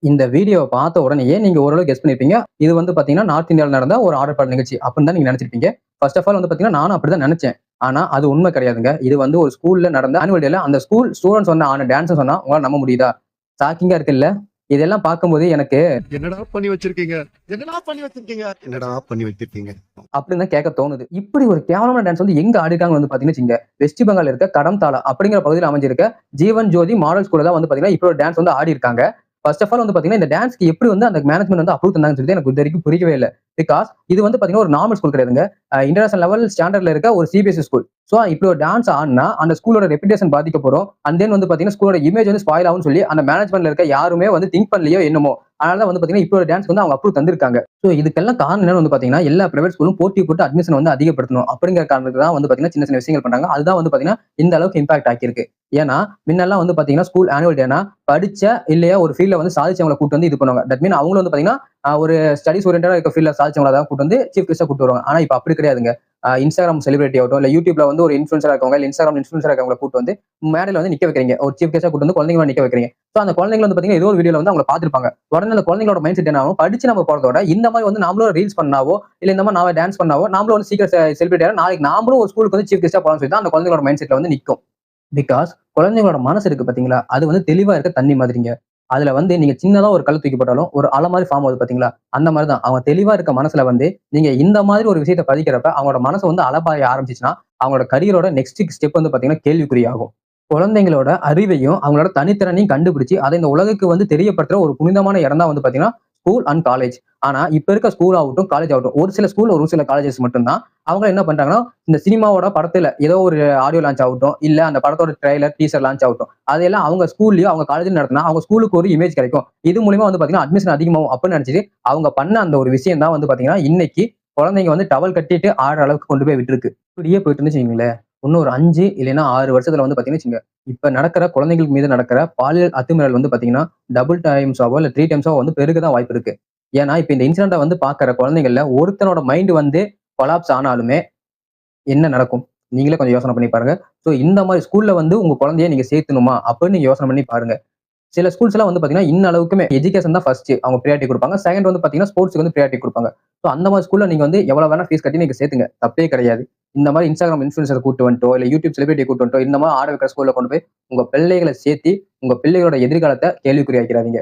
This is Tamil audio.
இந்த வீடியோவ பார்த்த உடனேயே நீங்க ஓரளவு கெஸ் பண்ணியிருப்பீங்க. இது வந்து பார்த்தீங்கன்னா, நார்த் இந்தியால நடந்த ஒரு ஆடல் பாடல் நிகழ்ச்சி அப்படின்னு தான் நீங்க நெனச்சிருப்பீங்க. ஃபர்ஸ்ட் ஆஃப் ஆல் வந்து பார்த்தீங்கன்னா, நானும் அப்படிதான் நெனச்சேன். ஆனா, அது உண்மை கிடையாதுங்க. இது வந்து ஒரு ஸ்கூல்ல நடந்த ஆனுவல் டேல அந்த ஸ்கூல் ஸ்டூடண்ட்ஸ் வந்து ஆன டான்ஸ சொன்னா உங்களால நம்ப முடியுதா? ஷாக்கிங்கா இருக்குல்ல? இதெல்லாம் பார்க்கும்போது எனக்கு என்னடா பண்ணி வச்சிருக்கீங்க? என்னடா பண்ணி வச்சிருக்கீங்க? என்னடா பண்ணி வச்சிருக்கீங்க? அப்படின்னு தான் கேட்க தோணுது. இப்படி ஒரு கேவலமான டான்ஸ் வந்து எங்க ஆடிருக்காங்கன்னு வந்து பார்த்தீங்கன்னு வச்சுக்கங்க, வெஸ்ட் பெங்கால்ல இருக்க கடம்தாலா அப்படிங்கிற பகுதியில அமைஞ்சிருக்க ஜீவன் ஜோதி மாடல் ஸ்கூல்ல தான் வந்து பார்த்தீங்கன்னா, இப்படி ஒரு டான்ஸ் வந்து ஆடியிருக்காங்க. ஃபர்ஸ்ட் ஆஃப் ஆல் வந்து பார்த்தீங்கன்னா, இந்த டான்ஸ்க்கு எப்படி வந்து அந்த மேனேஜ்மென்ட் வந்து அப்ரூவ் தந்தாங்கன்னு சொல்லிட்டு எனக்கு இதுவரைக்கும் புரியவே இல்ல. பிகாஸ் இது வந்து பார்த்தீங்கன்னா, ஒரு நார்மல் ஸ்கூல் கிடையாதுங்க. இன்டர்நேஷனல் லெவல் ஸ்டாண்டர்ட்ல இருக்க ஒரு சிபிஎஸ்இ ஸ்கூல். சோ இப்படி ஒரு டான்ஸ் ஆடுனா அந்த ஸ்கூலோட ரெப்யூட்டேஷன் பாதிக்கப்படும். அண்ட் தென் வந்து பார்த்தீங்கன்னா, ஸ்கூலோட இமேஜ் வந்து ஸ்பாயில் ஆகும்னு சொல்லி அந்த மேனேஜ்மென்ட்ல இருக்க யாருமே வந்து திங்க் பண்ணலையோ என்னமோ. அதனால தான் வந்து பார்த்தீங்கன்னா, இப்படி ஒரு டான்ஸ் வந்து அவங்க அப்ரூவ் தந்திருக்காங்க. சோ இதுக்கெல்லாம் காரணம் என்னன்னு வந்து பார்த்தீங்கன்னா, எல்லா பிரைவேட் ஸ்கூலும் போட்டி போட்டு அட்மிஷன் வந்து அதிகப்படுத்தணும். அப்படிங்கிற காரணத்துக்கு தான் வந்து பார்த்தீங்கன்னா, சின்ன சின்ன விஷயங்கள் பண்றாங்க. அதுதான் வந்து பார்த்தீங்கன்னா, இந்த அளவுக்கு இம்பாக்ட் ஆக்கியிருக்கு. ஏன்னா, முன்னெல்லாம் வந்து பார்த்தீங்கன்னா, ஸ்கூல் ஆனுவல் டேனா படிச்ச இல்லையா ஒரு ஃபீல்ட்ல வந்து சாதிச்சவங்கள கூட்டு வந்து இது பண்ணுவாங்க. தட் மீன் அவங்களும் வந்து பார்த்தீங்கன்னா, ஒரு ஸ்டடீஸ் ஓரியன்டடா இருக்க ஃபீல்ட்ல சாதிச்சவங்கள தான் கூட்டு வந்து சீஃப் கெஸ்ட்டா கூட்டு வருவாங்க. ஆனா இப்ப அப்படி கிடையாதுங்க. இன்ஸ்டாகிராம் செலிபிரிட்டி ஆகட்டும், இல்ல யூடியூப்ல வந்து ஒரு இன்ஃப்ளூயன்சரா இருக்கவங்க, இல்ல இன்ஸ்டாகிராம் இன்ஃப்ளூயன்சரா இருக்கவங்கள கூட்டு வந்து மேடையில வந்து நிக்க வைக்கிறீங்க. ஒரு சீஃப் கெஸ்ட்டா கூட்டு வந்து குழந்தைங்க முன்னாடி நிக்க வைக்கிறீங்க. சோ அந்த குழந்தைகள் வந்து பார்த்தீங்கன்னா, ஏதோ ஒரு வீடியோல வந்து அவங்கள பார்த்திருப்பாங்க. உடனே அந்த குழந்தைங்களோட மைண்ட் செட் என்ன ஆகும்? படிச்சு நம்ம போறத விட இந்த மாதிரி வந்து நாமளும் ரீல்ஸ் பண்ணாவோ, இல்ல இந்த மாதிரி நாம டான்ஸ் பண்ணாவோ, நாமளும் வந்து சீக்கிரம் செலிபிரிட்டி ஆனா நாளைக்கு நாமளும் ஒரு ஸ்கூலுக்கு வந்து சீஃப் கெஸ்ட்டா போலாம்னு சொல்லி தான் அந்த குழந்தைங்களோட மைண்ட் செட்ல வந்து நிக்கும். பிகாஸ் குழந்தைங்களோட மனசு இருக்கு பாத்தீங்களா? அது வந்து தெளிவா இருக்க தண்ணி மாதிரிங்க. அதுல வந்து நீங்க சின்னதா ஒரு கல்ல தூக்கி போட்டாலும், ஒரு அலை மாரி ஃபார்ம் ஆகுது பாத்தீங்களா? அந்த மாரி தான். அவங்க தெளிவா இருக்க மனசுல வந்து, நீங்க இந்த மாதிரி ஒரு விஷயத்த பதிக்கிறப்ப, அவங்களோட மனசு வந்து அலைபாய ஆரம்பிச்சுச்சுன்னா, அவங்களோட கரியரோட நெக்ஸ்ட் ஸ்டெப் வந்து பாத்தீங்கன்னா, கேள்விக்குறியாகும். குழந்தைங்களோட அறிவையும், அவங்களோட தனித்திறனையும் கண்டுபிடிச்சு, அத இந்த உலகுக்கு வந்து தெரியப்படுத்துற ஒரு புனிதமான இடம் தான் வந்து பாத்தீங்கன்னா, ஸ்கூல் அண்ட் காலேஜ். ஆனா, இப்ப இருக்க ஸ்கூல் ஆகட்டும், காலேஜ் ஆகட்டும், ஒரு சில ஸ்கூல், ஒரு சில காலேஜஸ் மட்டும் தான். அவங்க என்ன பண்றாங்கன்னா, இந்த சினிமாவோட படத்துல ஏதோ ஒரு ஆடியோ லான்ச் ஆகட்டும், இல்ல அந்த படத்தோட ட்ரெய்லர், டீசர் லான்ச் ஆகட்டும். அதெல்லாம் அவங்க ஸ்கூல்லயோ, அவங்க காலேஜ்லயும் நடத்துனா, அவங்க ஸ்கூலுக்கு ஒரு இமேஜ் கிடைக்கும். இது மூலியமா வந்து பாத்தீங்கன்னா, அட்மிஷன் அதிகமாகும் அப்படின்னு நினைச்சுட்டு, அவங்க பண்ண அந்த ஒரு விஷயம் தான் வந்து பாத்தீங்கன்னா, இன்னைக்கு குழந்தைங்க வந்து டவல் கட்டிட்டு ஆடுற அளவுக்கு கொண்டு போய் விட்டுருக்கு. இப்படியே போயிட்டு இருந்துச்சு வைங்களேன், இன்னும் ஒரு 5 இல்லைன்னா 6 வருஷத்துல வந்து பாத்தீங்கன்னு வச்சுக்கங்க, இப்ப நடக்கிற குழந்தைகள் மீது நடக்கிற பாலியல் அத்துமீறல் வந்து பாத்தீங்கன்னா, டபுள் டைம்ஸாவோ இல்ல 3 டைம்ஸாவோ வந்து பெருக தான் வாய்ப்பு இருக்கு. ஏன்னா, இப்ப இந்த இன்சிடென்ட்ட வந்து பாக்குற குழந்தைகள்ல ஒருத்தனோட மைண்ட் வந்து கொலாப்ஸ் ஆனாலுமே என்ன நடக்கும்? நீங்களே கொஞ்சம் யோசனை பண்ணி பாருங்க. சோ இந்த மாரி ஸ்கூல்ல வந்து உங்க குழந்தைய நீங்க சேர்த்தணுமா? அப்படின்னு நீங்க யோசனை பண்ணி பாருங்க. சில ஸ்கூல்ஸ் எல்லாம் வந்து பாத்தீங்கன்னா, இன்ன அளவுக்குமே எஜுகேஷன் தான் ஃபர்ஸ்ட் அவங்க பிரியாரிட்டி குடுப்பாங்க. செகண்ட் வந்து பாத்தீங்கன்னா, ஸ்போர்ட்ஸ்க்கு வந்து பிரியாரிட்டி குடுப்பாங்க. சோ அந்த மாரி ஸ்கூல்ல நீங்க வந்து எவ்வளவு வேணா ஃபீஸ் கட்டி நீங்க சேர்த்துங்க. தப்பே கிடையாது. இந்த மாரி Instagram இன்ஃப்ளூயன்சர் கூட்டு வந்துட்டோ, இல்ல YouTube செலிபிரிட்டிய கூட்டு வந்துட்டோ, இந்த மாரி ஆட வைக்கிற ஸ்கூல்ல கொண்டு போய் உங்க பிள்ளைகள சேர்த்தி, உங்க பிள்ளைகளோட எதிர்காலத்த கேள்விக்குறியாக்கிறாதீங்க.